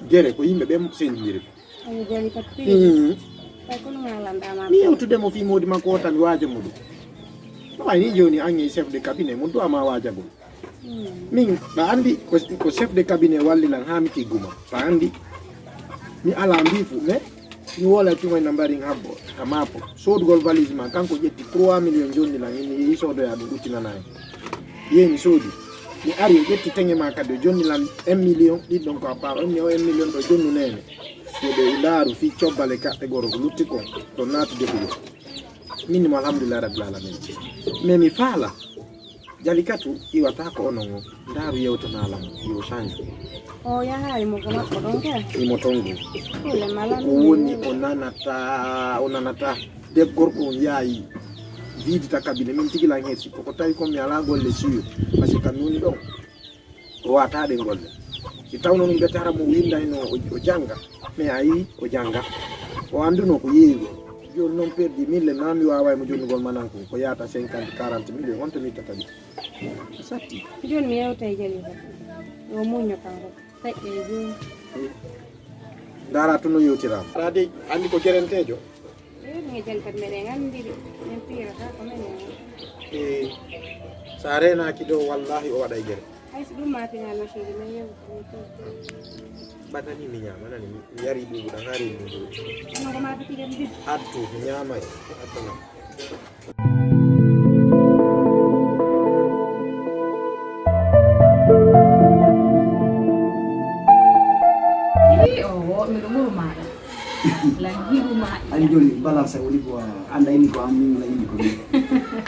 gere ko yimbe be sendire ay jali patri ay ko ngalanda ma ni utude mo fi modi makko tan waaje mudu ba ni joni angi chef de cabinet mo do ama waaja go min ba andi ko chef de cabinet wallilan ha mi tiguma ba andi mi ala mbifu me ni wala tuma nambari ngabo kamapo sodgol valise ma kanko jetti 3 million joni la ni isodo ya dutina nay yeni sodi ni ari jetti tenge ma kado joni la 1 million di donc a part 1 million do jonu nene be udaru fi ciobale ka e goro lutti ko to natu defugo minimo alhamdulillah rabbil alamin me mi fala jalikatu iwata ko onongo ndaru yewto nalam yo change ya hari mo kama kodonga imotongo ole malami woni onanata de gorko yayi vidi takabile min tigila ngeti ko tay ko mi ala golle suyo parce que kanuni do wata de golle ci tawno ngi betara mo winda no o janga me ayi o janga o anduno ko yeego joni non perdi 1000 nami wawa mo joni gol mananko ko yata 50 40 million wonto mi tatabi satti joni mi yewta e jali o munyo kanko tay e joni dara tuno yewtira rade andi ko gerentejo mi jali pat mede ngandi en pira ka ko men sarena kido wallahi o wada gere ay su dum mati ngalo shi me yew badani mi nyama nani yari dubu da ngari no ko mati tigam bi attu nyama atana Anjoli balance wali ko anda ini ko amu la ini ko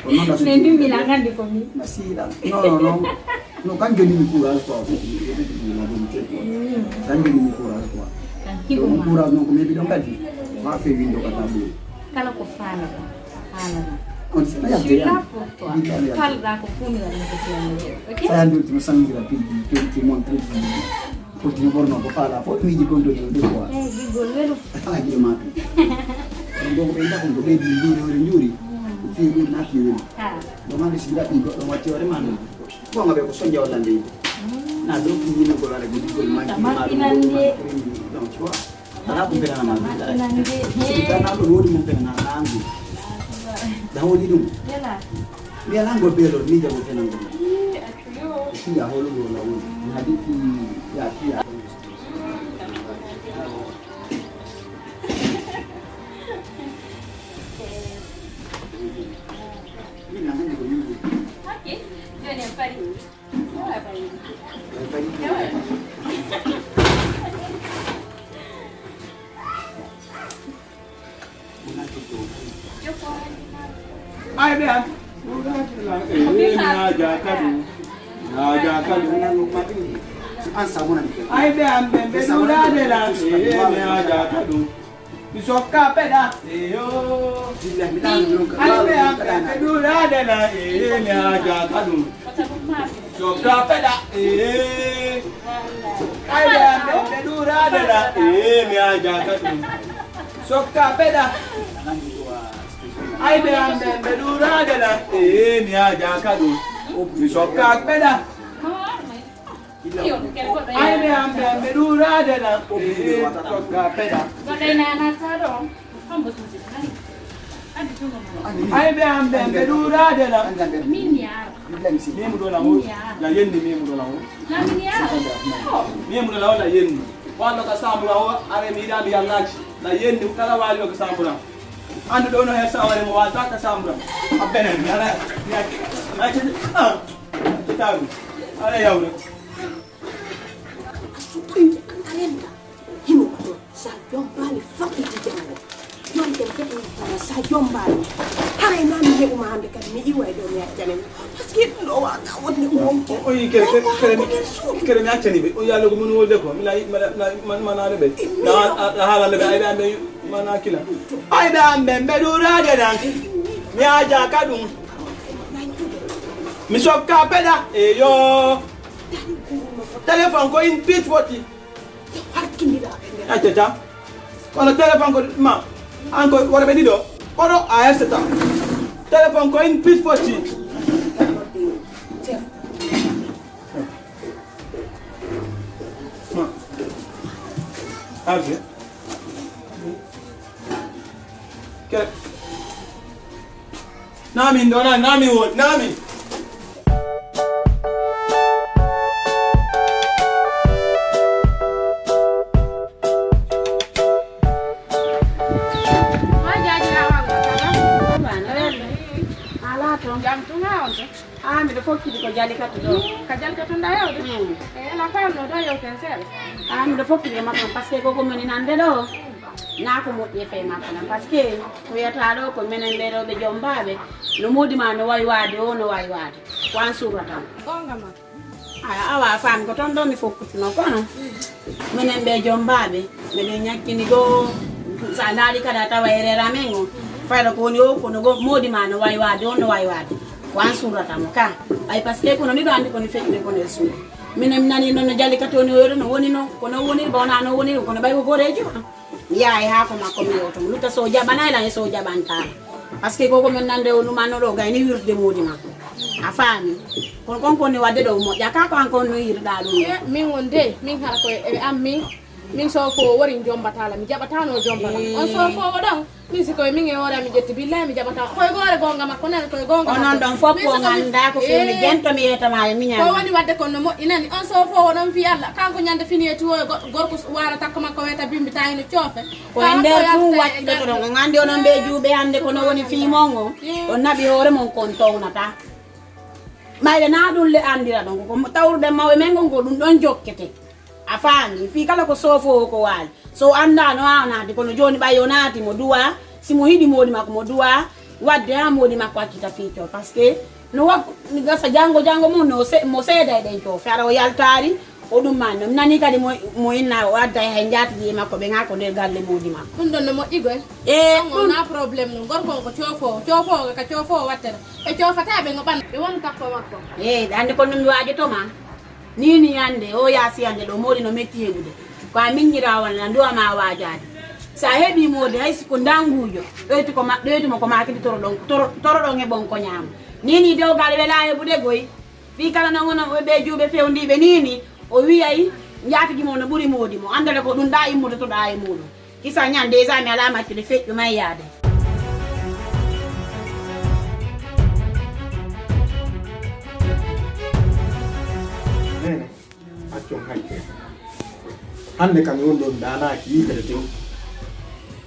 no da se ndi milangan di komi masih no kan joli ni kura ko kan joli ni kura ko kura no ko mebi don kadi ma fe windo ka tabu kala ko fala on se ya ya fala da ko kumi la ko okay saya ndu timo sangira pi montre ko timo borno ko fala fo mi ji kondo do ko di golwelo aji ma ndo ko enda ko be di nduri fi ni na fi ni do mande si dati do wati ore man ko ngabe ko sonja wala ndi na do fi ni ko la ko di ko ma ki ma do tu vois ana ko pena na ma da na do wodi mo pena na angu da wodi dum ya la ngo belo ni jabo pena ngo ya holo go la wodi hadithi ya pia ai be na jakadu an samu na ai be ambe dura de la na jakadu isoka peda yo ai be ambe dura de la na jakadu isoka peda ai be ambe dura de la na jakadu isoka peda ai be ambe dura de la na jakadu isoka peda ai be ambe dura de la isoka peda ai be ambe dura de la mimi do la ho la yendi mimi do la ho mimi do la ho la yendi wala ka sambura ho are mi da bi yallachi la yendi kala wali ko sambura andu do no he sawale mo wata ka sambura abene mi ala ya ai tawu ala yawre kalenda himo ko sa jombali fakki jango non dem ke sa jombali hare na mi he uma hande kan mi iwa do mi atane parce que no wa ga wonni ko o yi kere mi atani be o yalo ko mun wolde ko mi la man manale be na hala le be ay be mana kila ay be ambe dura de dan mi aja kadum mi sokka peda e yo téléphone ko in pitch foti acha wala téléphone ko ma anko wala be dido kono ayesta téléphone ko in pitch foti Alge. Nami ndo nami wo nami. Mi do fokki ko jali katu do. Ka jali katu nda yaw do. La fam no do yaw tensel. Mi do fokki ma parce que ko meni nande do. Na ko mo ye fe ma kana parce que ko yata do ko menen be do be jombabe. No modi ma no way wade o no way wade. Wan surata. Gonga ma. Awa fam ko ton do mi fokki no kono. Menen be jombabe. Me do nyakini go sanali kada ta wayre ramengo. Fayda ko ni o ko no go modi ma no way wade o no way wade. Wan surata mo ka ay parce que kono ni do andi ko ni fekk ko ne su minen nani non jali katoni woro no woni no kono woni bona no woni kono bay ko gorejo yaay ha ko makko mi yoto luta so jabana la so jabanta parce que ko men nande wonu mano do gay ni wirde modi makko a fami kon ni wadde do mo jaka ko an kon no yirda do min wonde min hala ko e am min so fo wori jombata la mi jabata no jombata on so fo wodon min siko min e wora mi jetti billahi mi jabata koy gore gonga makko nen koy gonga onon don foppo nganda ko fe mi gento mi eta ma mi nyama ko woni wadde kon no mo inani on so fo wodon fi alla kanko nyande fini e tuwo gorko wara takko makko weta bimbi tayino ciofe ko nder fu wacce to do ngande onon be juube hande ko no woni fi mongo on nabi hore mon kon townata mayde na dun le andira don ko tawrude mawe men gongo dum don jokkete afani fi kala ko sofo ko wali so anda no ana de kono joni bayonati mo duwa simo hidi modi makko mo duwa wadde ha modi makko akita fito parce que no wa ni gasa jango mun no se mo seda den to fara o yaltari o dum man nani kadi mo inna wadda he jati di makko be ngako der galle modi makko dum don mo igo na problem no gorko ko ciofo ka ciofo watter e ciofata be ngoban e won takko makko ande ko num waji to ma nini yande o yasi yande do modi no metti hebude ko aminira wala ndo ma wajade sa hebi modi hay ko ndangujo doyti mo ko makiti toro don e bon ko nyam nini do gal wela hebude goy fi kala no ngono be jube fewndibe nini o wiyay njaati mo no buri modi mo andale ko dum da imude to da imudo kisa nyande za mi alama tele feccu may yade hande kam yondo dana ki yibere tew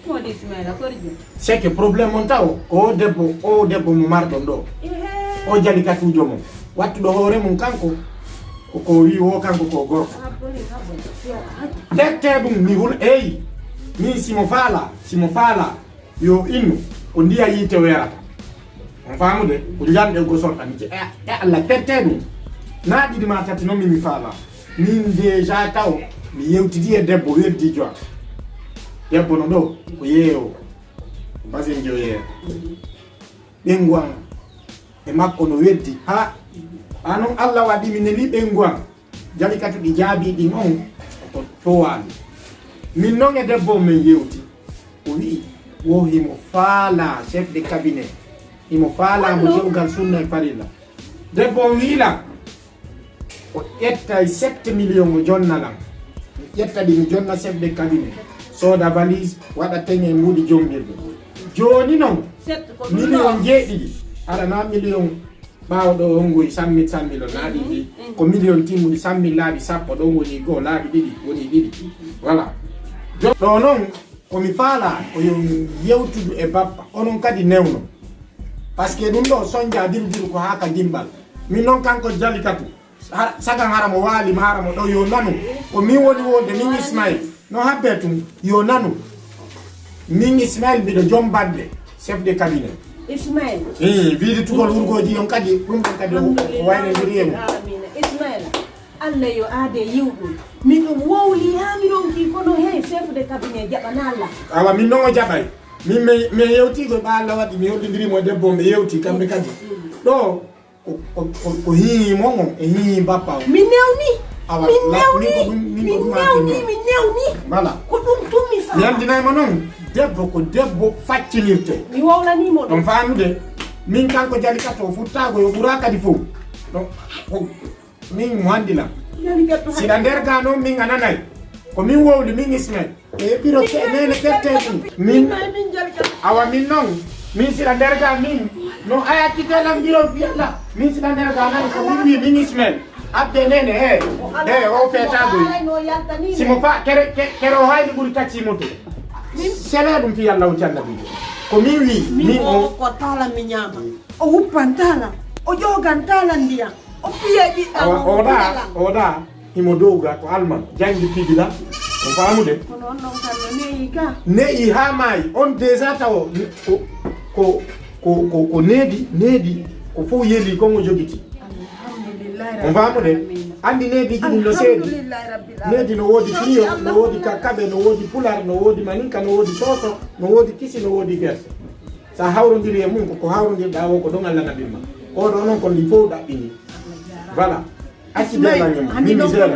ko di smela ko rijo c'est que problème on taw o debbo mo mardo do o jali katujo mo wattu do hore mun kanko ko wi wo kanko ko gorko tettebum mi hul mi simo fala yo inu ko ndiya yite werata on famude ko jande go sorta ni e alla tettebum na didi ma tati no mi fala min déjà taw mi yewtidi e debbo weddi jo debbo no do ko yeewo basen jo yeewo bengwan e makko no weddi ha anon Allah wadi min li bengwan jali katu di jaabi di non to towan min non e debbo men yewti o wi wo himo fala chef de cabinet himo fala mo jogal sunna e farilla debbo wiila o etta 7 millions mo jonnalam etta di mi jonna chef de cabinet soda valise wada tenye mudi jombirde joni non million jeedi ala na million bawdo ngoy sammi laadi ko million timudi sammi laabi sappo do woni go laabi didi woni didi voilà do non ko mi fala o yewtudu e bappa onon kadi newno parce que dum do sonja dirdiru ko haka gimbal min non kanko jali katu sagan haramo wali maramo do yo nanu ko mi woni wonde min Ismail no habbetum yo nanu min Ismail bi do jombande chef de cabinet Ismail vidi tugol wurgoji on kadi dum kadi wayne diriyem Ismail Allah yo ade yiwdum min dum wowli ha mi don ki kono he chef de cabinet jabana Allah awa min non o jabay min me yewti go ba Allah wadi mi yewdirimo debbo me yewti kambe kadi do ko hi mongo e hi bappa mi newni awa mi newni bala ko dum tumi fa yandina mo non debbo ko debbo faccilirte mi wowla ni mo don faamude min kanko jali kato futtago yo buraka di fo don min mo andila sida der gano min ananay ko min wowli min Ismail e biro nene ketteni min awa min non min sila derga min no aya kitelam biro biala min sila derga nan ko min min Ismail abde nene o fetago simo fa kero hayni buri tacci moto sele dum fi yalla o janna bi ko min wi min o ko tala mi nyama o uppantala o jogantala ndiya o piedi oda himo dowga ko alman jangi pidila on faamude ko non kan neyi ka neyi ha may on déjà taw ko nedi ko fo yeli ko mo jogiti on faamude andi nedi jini no seedi nedi no wodi fiyo no wodi kakabe no wodi pular no wodi maninka no wodi soso no wodi kisi no wodi gerse sa hawrondiri e mum ko hawrondirɗa o ko dongal lana bimma ko do non ko li fo daɓɓini voilà accident la ñam mi misère